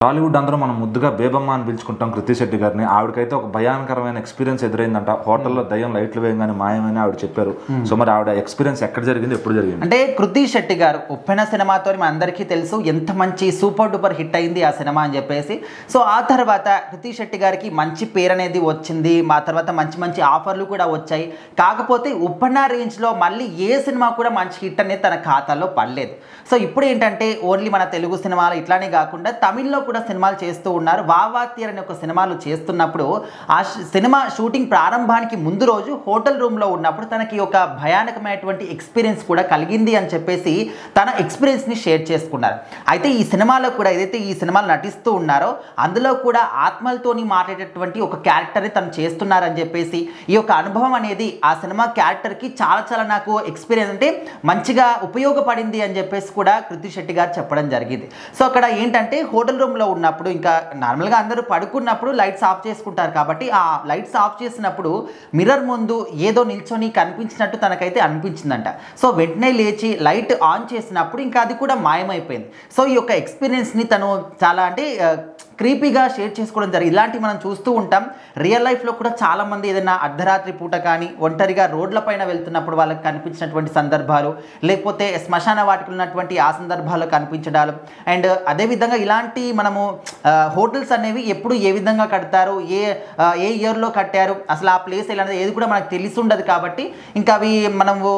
టాలీవుడ్ అందరూ మనం ముద్దుగా బేబమ్మ అని పిలుచుకుంటాం కృతి శెట్టి గారిని. ఆవిడకైతే ఒక భయానకరమైన ఎక్స్పీరియన్స్ ఎదురైందంట. హోటల్లో దయ్యం లైట్లు వేయగానే మాయమని ఆవిడ చెప్పారు. సో మరి ఆవిడ ఎక్స్పీరియన్స్ ఎక్కడ జరిగింది, ఎప్పుడు జరిగింది? అంటే కృతి శెట్టి గారు ఉప్పెన సినిమాతో మన అందరికీ తెలుసు ఎంత మంచి సూపర్ డూపర్ హిట్ అయింది ఆ సినిమా అని చెప్పేసి. సో ఆ తర్వాత కృతి శెట్టి గారికి మంచి పేరు అనేది వచ్చింది. మా తర్వాత మంచి మంచి ఆఫర్లు కూడా వచ్చాయి. కాకపోతే ఉప్పెన రేంజ్లో మళ్ళీ ఏ సినిమా కూడా మంచి హిట్ అనేది తన ఖాతాలో పడలేదు. సో ఇప్పుడు ఏంటంటే ఓన్లీ మన తెలుగు సినిమాలు ఇట్లానే కాకుండా తమిళ్లో కూడా సినిమాలు చేస్తూ ఉన్నారు. వావా తీర్ అనే ఒక సినిమాలు చేస్తున్నప్పుడు ఆ సినిమా షూటింగ్ ప్రారంభానికి ముందు రోజు హోటల్ రూమ్లో ఉన్నప్పుడు తనకి ఒక భయానకమైనటువంటి ఎక్స్పీరియన్స్ కూడా కలిగింది అని చెప్పేసి తన ఎక్స్పీరియన్స్ని షేర్ చేసుకున్నారు. అయితే ఈ సినిమాలో కూడా ఏదైతే ఈ సినిమాలు నటిస్తూ ఉన్నారో అందులో కూడా ఆత్మలతోని మాట్లాడేటటువంటి ఒక క్యారెక్టర్ని తను చేస్తున్నారని చెప్పేసి ఈ యొక్క అనుభవం అనేది ఆ సినిమా క్యారెక్టర్కి చాలా చాలా నాకు ఎక్స్పీరియన్స్ అంటే మంచిగా ఉపయోగపడింది అని చెప్పేసి కూడా కృతి శెట్టి గారు చెప్పడం జరిగింది. సో అక్కడ ఏంటంటే హోటల్ రూమ్లో ఉన్నప్పుడు ఇంకా నార్మల్గా అందరూ పడుకున్నప్పుడు లైట్స్ ఆఫ్ చేసుకుంటారు కాబట్టి ఆ లైట్స్ ఆఫ్ చేసినప్పుడు మిర్రర్ ముందు ఏదో నిల్చొని కనిపించినట్టు తనకైతే అనిపించిందంట. సో వెంటనే లేచి లైట్ ఆన్ చేసినప్పుడు ఇంకా అది కూడా మాయమైపోయింది. సో ఈ యొక్క ఎక్స్పీరియన్స్ని తను చాలా అంటే క్రీపీగా షేర్ చేసుకోవడం జరిగింది. ఇలాంటివి మనం చూస్తూ ఉంటాం రియల్ లైఫ్లో కూడా. చాలామంది ఏదైనా అర్ధరాత్రి పూట కానీ ఒంటరిగా రోడ్లపైన వెళ్తున్నప్పుడు వాళ్ళకి కనిపించినటువంటి సందర్భాలు, లేకపోతే శ్మశాన వాటికలు ఉన్నటువంటి ఆ సందర్భాల్లో కనిపించడాలు. అండ్ అదేవిధంగా ఇలాంటి మనము హోటల్స్ అనేవి ఎప్పుడు ఏ విధంగా కడతారు, ఏ ఇయర్లో కట్టారు, అసలు ఆ ప్లేస్ ఎలా ఏది కూడా మనకు తెలిసి ఉండదు. కాబట్టి ఇంకా అవి మనము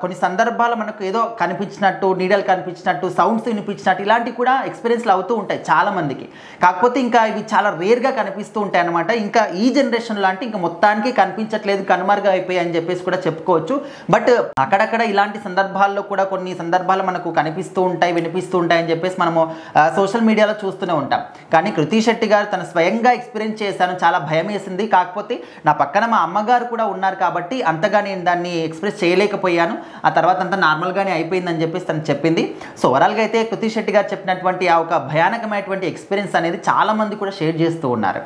కొన్ని సందర్భాలు మనకు ఏదో కనిపించినట్టు, నీడలు కనిపించినట్టు, సౌండ్స్ వినిపించినట్టు ఇలాంటివి కూడా ఎక్స్పీరియన్స్లు అవుతూ ఉంటాయి చాలామందికి. కాకపోతే ఇంకా ఇవి చాలా రేర్గా కనిపిస్తూ ఉంటాయి అన్నమాట. ఇంకా ఈ జనరేషన్లో అంటే ఇంకా మొత్తానికి కనిపించట్లేదు, కనుమరుగా అయిపోయాయి అని చెప్పేసి కూడా చెప్పుకోవచ్చు. బట్ అక్కడక్కడ ఇలాంటి సందర్భాల్లో కూడా కొన్ని సందర్భాలు మనకు కనిపిస్తూ ఉంటాయి, వినిపిస్తూ ఉంటాయి అని చెప్పేసి మనము సోషల్ మీడియాలో చూస్తూనే ఉంటాం. కానీ కృతి శెట్టి గారు తను స్వయంగా ఎక్స్పీరియన్స్ చేశాను, చాలా భయం వేసింది. కాకపోతే నా పక్కన మా అమ్మగారు కూడా ఉన్నారు కాబట్టి అంతగా నేను దాన్ని ఎక్స్ప్రెస్ చేయలేకపోయాను. ఆ తర్వాత అంతా నార్మల్గానే అయిపోయిందని చెప్పేసి తను చెప్పింది. సో ఓవరాల్గా అయితే కృతి శెట్టి గారు చెప్పినటువంటి ఆ ఒక భయానకమైనటువంటి ఎక్స్పీరియన్స్ అనేది చాలా మంది కూడా షేర్ చేస్తూ ఉన్నారు.